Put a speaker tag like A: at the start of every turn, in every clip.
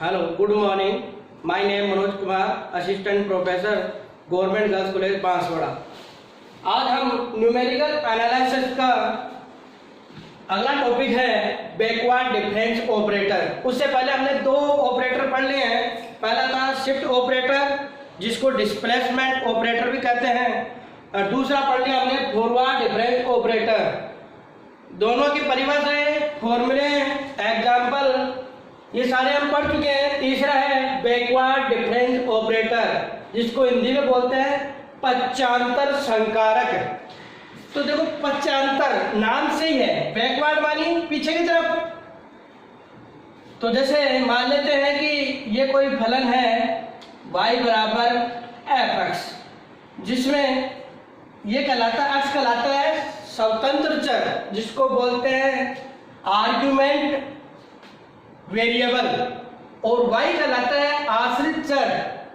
A: Hello, good morning. My name Manoj Kumar, assistant professor, government girls college Banswara. आज हम numerical analysis का अगला टॉपिक है बैकवर्ड डिफरेंस ऑपरेटर। उससे पहले हमने दो ऑपरेटर पढ़ लिए हैं। पहला था शिफ्ट ऑपरेटर, जिसको डिस्प्लेसमेंट ऑपरेटर भी कहते हैं, और दूसरा पढ़ लिया हमने फॉरवर्ड डिफरेंस ऑपरेटर। दोनों की परिभाषाएं, फॉर्मूले, एग्जाम्पल ये सारे हम पढ़ चुके हैं। तीसरा है बैकवर्ड डिफरेंस ऑपरेटर, जिसको हिंदी में बोलते हैं पक्षांतर संकारक। तो देखो, पक्षांतर नाम से ही है, बैकवर्ड मानी पीछे की तरफ। तो जैसे मान लेते हैं कि ये कोई फलन है y बराबर f(x), जिसमें ये अक्ष कहलाता है स्वतंत्र चर, जिसको बोलते हैं आर्ग्यूमेंट वेरिएबल, और y कहलाता है आश्रित चर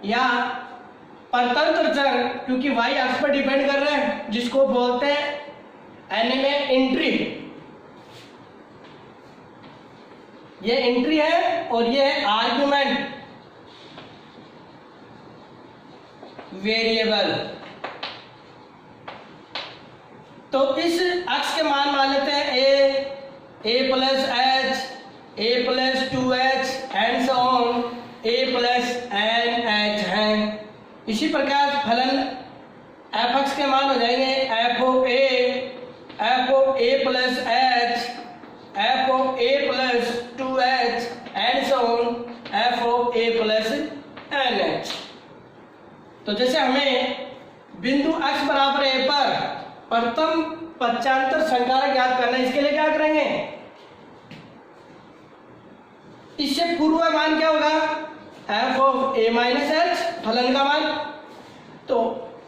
A: या परतंत्र चर, क्योंकि y अक्ष पर डिपेंड कर रहे हैं, जिसको बोलते हैं एनिमे एंट्री। ये एंट्री है और ये है आर्ग्यूमेंट वेरिएबल। तो इस अक्ष के मान लेते हैं a plus h, a plus 2h and so on, a plus n h है। इसी प्रकार फलन f(x) के मान हो जाएंगे f of a plus h, f of a plus 2h and so on, f of a plus nh। तो जैसे हमें बिंदु x बराबर a पर प्रथम पक्षांतर संकारक ज्ञात करना है, इसके लिए क्या करेंगे? इससे पूर्व मान क्या होगा? f of a minus h, फलन का मान। तो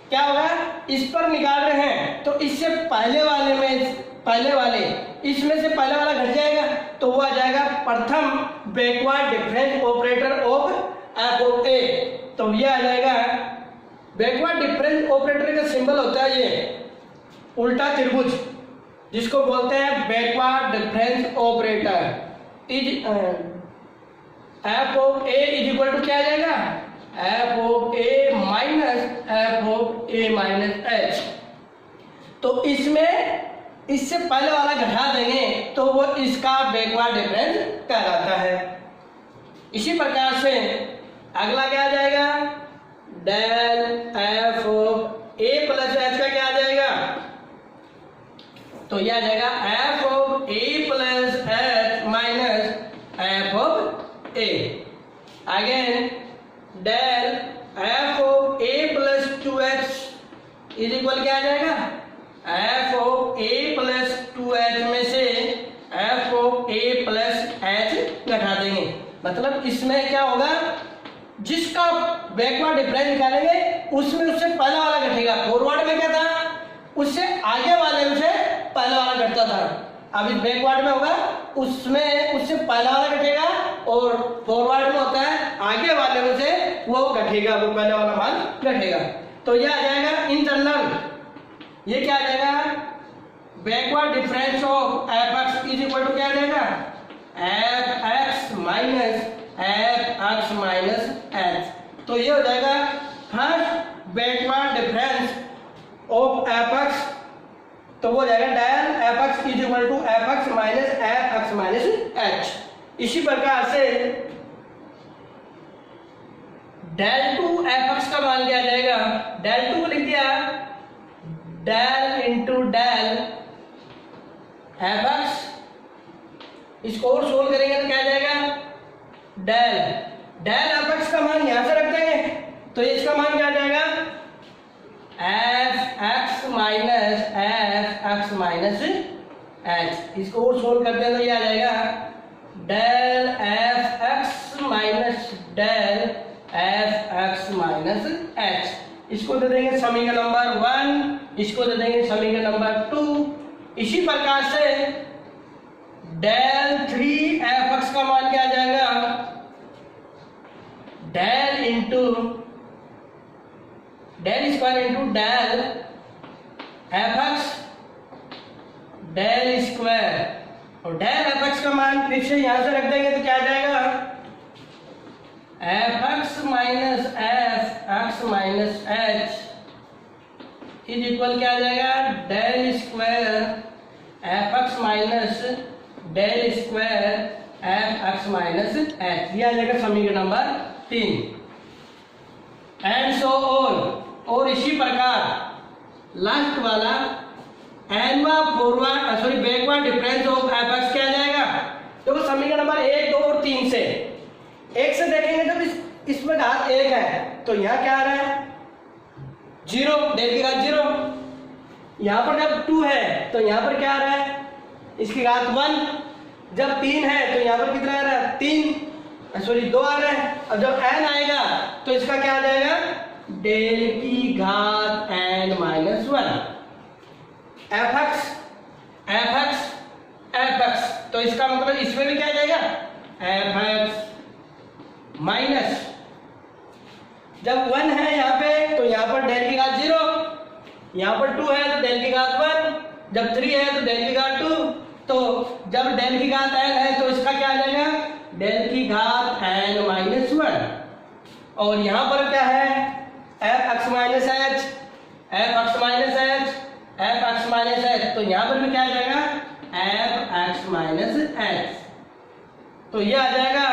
A: क्या होगा, इस पर निकाल रहे हैं तो इससे पहले वाले इसमें से पहले वाला घट जाएगा, तो वो आ जाएगा प्रथम backward difference operator of f of a। तो ये आ जाएगा, बैकवर्ड डिफरेंस ऑपरेटर का सिंबल होता है ये उल्टा त्रिभुज, जिसको बोलते हैं backward difference operator. Is f of a is equal to क्या आ जाएगा? f of a minus f of a minus h। तो इसमें इससे पहले वाला घटा देंगे तो वो इसका बैकवर्ड डिफरेंस कहलाता है। इसी प्रकार से अगला क्या आ जाएगा? Del f of a plus h का क्या आ जाएगा? तो यह आ जाएगा f of a plus h minus f of a। Again del f of a plus 2h is equal क्या आ जाएगा? f of a plus 2h में से f of a plus h घटा देंगे। मतलब इसमें क्या होगा, जिसका बैकवर्ड डिफरेंस निकालेंगे उसमें उससे पहला वाला घटेगा। फॉरवर्ड में क्या था, उससे आगे वाले में से पहला वाला घटता था। अब इस बैकवर्ड में होगा उसमें उससे पहला वाला घटेगा, और फॉरवर्ड में होता है आगे वाले में से वो घटेगा, वो पहले वाला मान घटेगा। तो ये आ जाएगा इन जनरल, ये क्या आ जाएगा? Backward difference of f(x) is equal to क्या आ जाएगा? f(x) minus f(x) minus h। तो ये हो जाएगा first backward difference of f(x), तो वो हो जाएगा del f(x) is equal to f(x) minus f(x) minus h। इसी प्रकार से डेल टू f(x) का मान क्या आ जाएगा? डेल टू लिख दिया, डेल इंटू डेल f(x), इसको और सोल्व करेंगे तो क्या आ जाएगा? डेल f(x) का मान यहां से रख देंगे, तो इसका मान क्या आ जाएगा? f(x) minus f(x) minus h। इसको और सोल्व करते हैं तो ये आ जाएगा del f(x) minus del f(x) minus h। इसको दे देंगे समीकरण नंबर 1, इसको दे देंगे समीकरण नंबर 2। इसी प्रकार से डेल 3f(x) का मान क्या आ जाएगा? Del into del square into del f(x) del square, और डेल f(x) का मान फिर से यहां से रख देंगे तो क्या आ जाएगा? F X minus F X minus H is equal क्या आ जाएगा, del square F X minus del square F X minus H, यह आ जाएगा समीकरण नंबर 3। एंड सो ऑन, और इसी प्रकार लास्ट वाला एनवा forward sorry backward difference of F X क्या आ जाएगा। देखो समीकरण नंबर 1, 2 और 3 से, 1 से देखेंगे जब इसमें घात 1 है तो यहाँ क्या आ रहा है 0, डेल की घात 0। यहाँ पर जब 2 है तो यहाँ पर क्या आ रहा है इसकी घात 1। जब 3 है तो यहाँ पर कितना आ रहा है 3 सॉरी 2 आ रहा है। अब जब n आएगा तो इसका क्या आ जाएगा डेल की घात n minus 1 F x F x F X, तो इसका मतलब इसमें भी क्या आ जाएगा एफ एक्स माइनस, जब 1 है यहाँ पे तो यहाँ पर डेल की घात 0, यहाँ पर 2 है तो डेल की घात 1, जब 3 है तो डेल की घात 2, तो जब डेल की घात n है तो इसका क्या आ जाएगा डेल की घात n माइनस 1। और यहाँ पर क्या है F X minus H F X minus H F X minus H, तो यहाँ पर भी क्या आ जाएगा एफ एक्स माइनस एच। तो ये आ जाएगा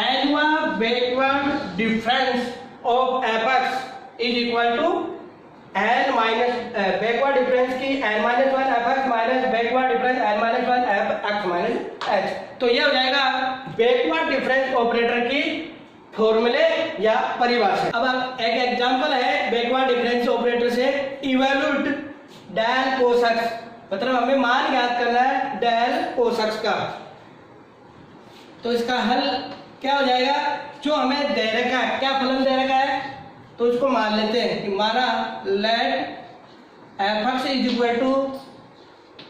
A: एनवा backward difference of F X is equal to N minus backward difference की N minus 1 F X minus backward difference N minus 1 F X minus H. तो ये हो जाएगा बैकवर्ड डिफरेंस ऑपरेटर की फॉर्मूले या परिभाषा। अब एक एग्जांपल है बैकवर्ड डिफरेंस ऑपरेटर से, इवैल्यूएट डेल कोस एक्स, मतलब हमें मान ज्ञात करना है डेल कोस एक्स का। तो इसका हल क्या हो जाएगा, जो हमें दे रखा है क्या फलन दे रखा है तो इसको मान लेते हैं कि माना let F X is equal to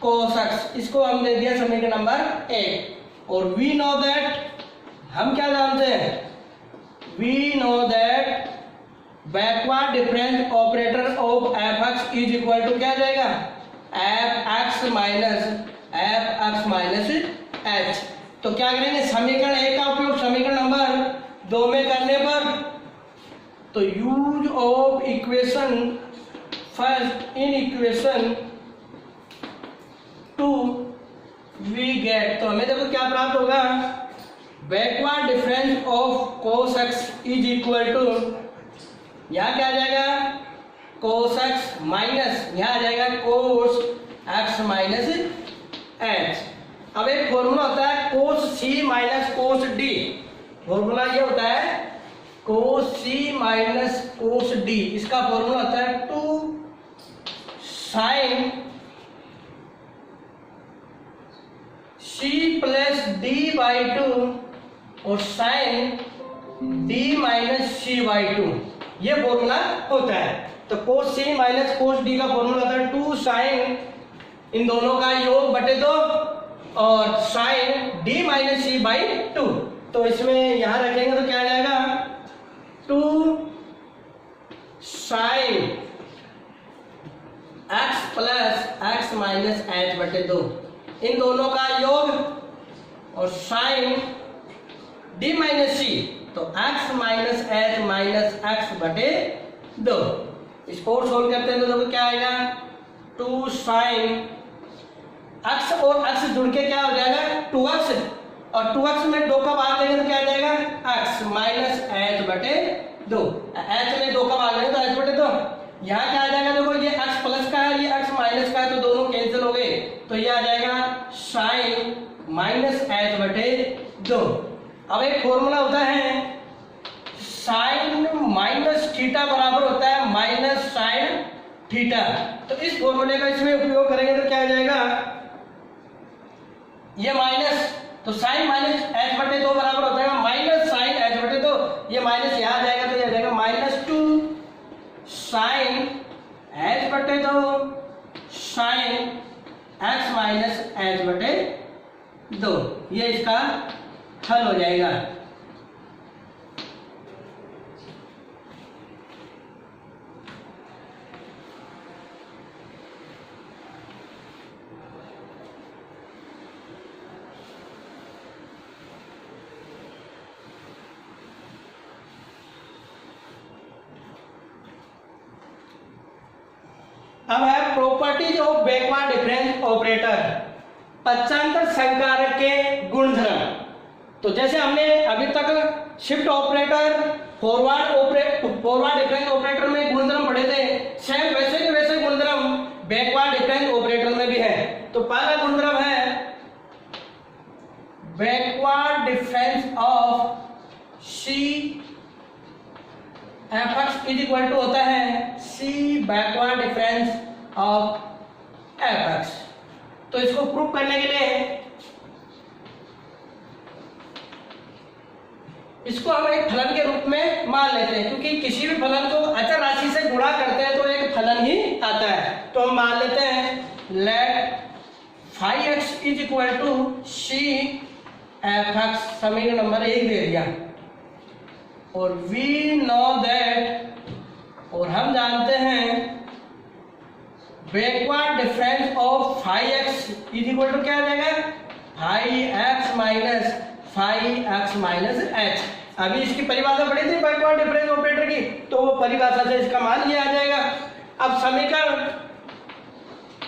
A: cos X, इसको हम दे दिया समीकरण नंबर 1। और वी नो दैट, हम क्या जानते हैं we know that backward difference operator of F X is equal to क्या जाएगा एफ एक्स माइनस एच। तो क्या करेंगे समीकरण 1 का उपयोग समीकरण नंबर 2 में करने पर, तो use of equation first in equation 2 we get, तो हमें देखो क्या प्राप्त होगा backward difference of cos X is equal to, यहाँ क्या आ जाएगा कोस एक्स माइनस, यहाँ आ जाएगा कोस एक्स माइनस एच। अब एक फॉर्मूला होता है cos C minus cos D, formula ये होता है cos C minus cos D, इसका फॉर्मूला होता है 2 sine C plus D by 2 और sine D minus C by 2, ये फॉर्मूला होता है। तो cos C minus cos D का फॉर्मूला होता है 2 साइन इन दोनों का योग बटे 2 और sine D minus C by 2। तो इसमें यहां रखेंगे तो क्या आ जाएगा 2 sine x plus x minus H बटे 2, इन दोनों का योग और साइन डी माइनस सी, तो x minus H minus x बटे 2। इसको सोल्व करते हैं तो देखो क्या आएगा 2 साइन एक्स और एक्स जुड़ के क्या हो जाएगा 2x, और 2x में 2 का भाग लेंगे तो क्या आ जाएगा x माइनस एच बटे 2, h में 2 का भाग लेंगे तो h बटे 2। यहाँ क्या आ जाएगा देखो ये x प्लस का है ये x माइनस का है, तो दोनों कैंसिल हो गए, तो ये आ जाएगा साइन माइनस एच बटे 2। अब एक फॉर्मूला होता है साइन माइनस थीटा बराबर होता है माइनस साइन थीटा, तो इस फॉर्मूले का इसमें उपयोग करेंगे तो क्या आ जाएगा ये माइनस, तो साइन माइनस एच बटे 2 बराबर होता है माइनस साइन एच बटे 2, ये माइनस यहाँ आ जाएगा तो ये आ जाएगा माइनस 2 साइन एच बटे 2 साइन एक्स माइनस एच बटे 2, ये इसका हल हो जाएगा। अब है properties of backward difference operator, पक्षांतर संकारक के गुणधर्म। तो जैसे हमने अभी तक shift operator, forward difference operator में गुणधर्म पढ़े थे, सेम वैसे के वैसे गुणधर्म बैकवर्ड डिफरेंस ऑपरेटर में भी है। तो पहला गुणधर्म है backward difference of C F X is equal to होता है C backward difference of F X. तो इसको प्रूव करने के लिए इसको हम एक फलन के रूप में मान लेते हैं, क्योंकि किसी भी फलन को अचर राशि से गुणा करते हैं तो एक फलन ही आता है। तो हम मान लेते हैं let phi X is equal to C F X, समीकरण नंबर 1 दे दिया। और वी नो दैट, और हम जानते हैं backward difference of phi X is equal to क्या आ जाएगा, phi X minus phi X minus H. अभी इसकी परिभाषा पढ़ी थी बैकवर्ड डिफरेंस ऑपरेटर की, तो वो परिभाषा से इसका मान ये आ जाएगा। अब समीकरण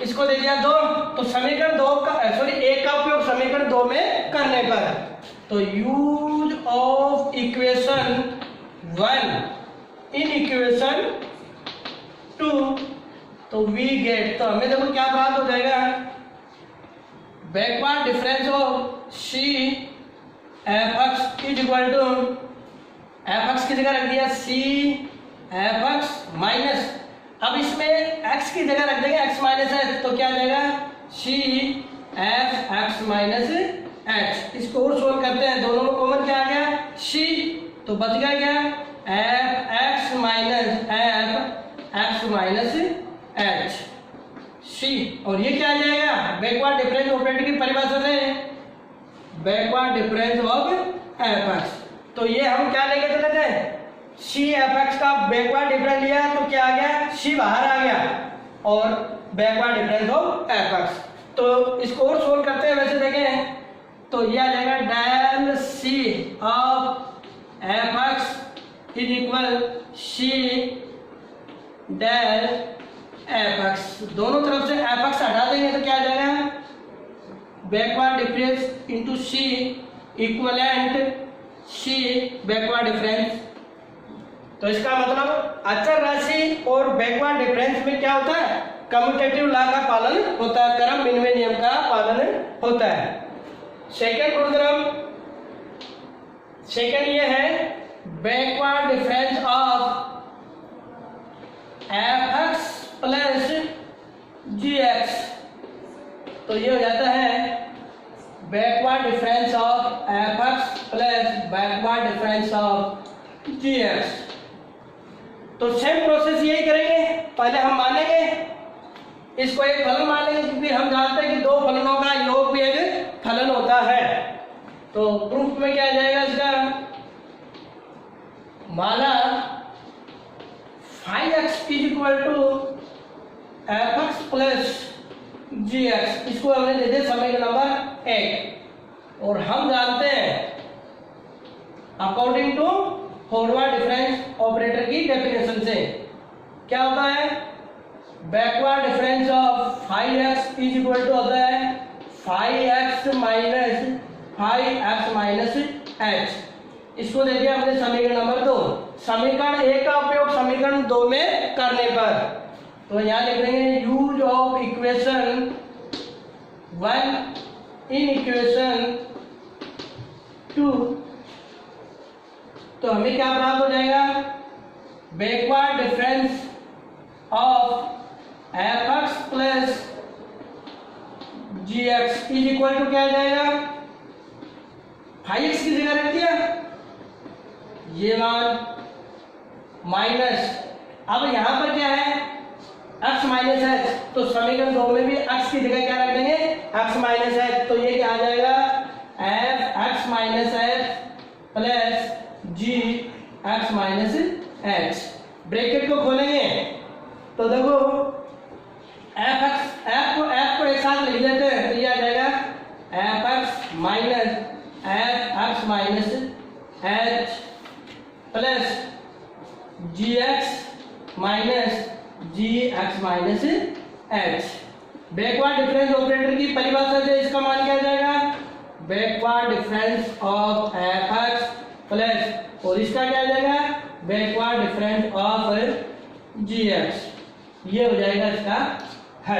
A: इसको दे दिया 2, तो समीकरण 2 का 1 का उपयोग समीकरण 2 में करने पर, तो use of equation 1 in equation 2, तो वी गेट, तो हमें देखो क्या प्राप्त हो जाएगा, backward difference of C F X is equal to, F X की जगह रख दिया सी एफ एक्स माइनस, अब इसमें एक्स की जगह रख देंगे एक्स माइनस एच, तो क्या आ जाएगा C F X minus H. इसको और सोल्व करते हैं, दोनों में कॉमन क्या आ गया सी, तो बच गया क्या F X minus F X minus H C. और ये क्या आ जाएगा बैकवर्ड डिफरेंस ऑपरेटर की परिभाषा से backward difference of F X. तो ये हम क्या लेके चले थे, सी एफ एक्स का बैकवर्ड डिफरेंस लिया तो क्या आ गया सी बाहर आ गया और backward difference of F X. तो इसको और सोल्व करते हैं, वैसे देखें तो ये आ जाएगा del C of F X is equal C del F X. दोनों तरफ से एफ एक्स हटा देंगे तो क्या आ जाएगा बैकवर्ड डिफरेंस इंटू सी इक्वलेंट सी बैकवर्ड डिफरेंस। तो इसका मतलब अचर राशि और बैकवर्ड डिफरेंस में क्या होता है, कम्यूटेटिव लॉ का पालन होता है, क्रम विनिमय नियम का पालन होता है। सेकंड गुणधर्म, सेकंड ये है backward difference of F X plus G X. तो ये हो जाता है backward difference of F X plus backward difference of G X. तो सेम प्रोसेस यही करेंगे, पहले हम मानेंगे इसको एक फलन मान लेंगे, क्योंकि हम जानते हैं कि दो फलनों का योग भी एक फलन होता है। तो प्रूफ में क्या आ जाएगा इसका, माना phi X is equal to F X plus G X, इसको हमने दे दिया समीकरण नंबर 1। और हम जानते हैं according to forward difference operator की डेफिनेशन से क्या होता है, backward difference of phi X is equal to होता है phi X minus phi X minus H. इसको दे दिया हमने समीकरण नंबर 2। समीकरण 1 का उपयोग समीकरण 2 में करने पर, तो यहाँ लिख देंगे use of equation 1 in equation 2, तो हमें क्या प्राप्त हो जाएगा backward difference of F X plus G X is equal to क्या आ जाएगा, फाई एक्स की जगह रख दिया ये मान माइनस, अब यहां पर क्या है x माइनस एच, तो समीकरण 2 में भी x की जगह क्या रख देंगे x माइनस एच। तो ये क्या आ जाएगा F X minus H plus G X minus H. Bracket को खोलेंगे तो देखो एफ को एक साथ लिख लेते हैं, तो ये आ जाएगा F X minus F X minus H plus G X minus G X minus H. Backward difference operator की परिभाषा से इसका मान क्या आ जाएगा, backward difference of F X plus, और इसका क्या आ जाएगा, backward difference of G X. ये हो जाएगा इसका